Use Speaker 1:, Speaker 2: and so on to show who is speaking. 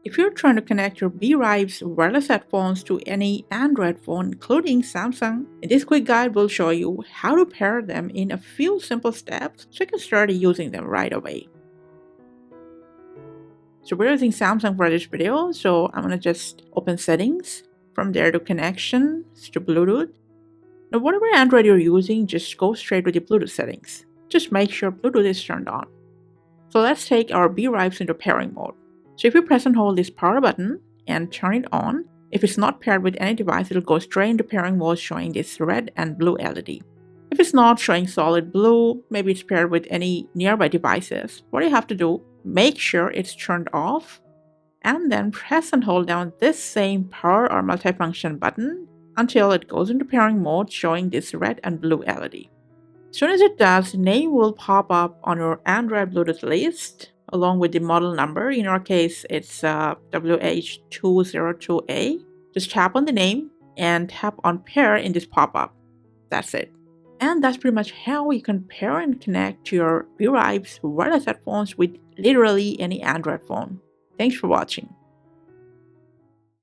Speaker 1: If you're trying to connect your BERIBES wireless headphones to any Android phone, including Samsung, this quick guide will show you how to pair them in a few simple steps so you can start using them right away. So we're using Samsung for this video, so I'm gonna just open settings, from there to connections to Bluetooth. Now whatever Android you're using, just go straight to the Bluetooth settings. Just make sure Bluetooth is turned on. So let's take our BERIBES into pairing mode. So if you press and hold this power button and turn it on, if it's not paired with any device, it'll go straight into pairing mode showing this red and blue LED. If it's not showing solid blue, maybe it's paired with any nearby devices. What you have to do, make sure it's turned off and then press and hold down this same power or multifunction button until it goes into pairing mode showing this red and blue LED. As soon as it does, the name will pop up on your Android Bluetooth list along with the model number. In our case, it's WH202A. Just tap on the name and tap on pair in this pop-up. That's it. And that's pretty much how you can pair and connect to your BERIBES wireless headphones with literally any Android phone. Thanks for watching.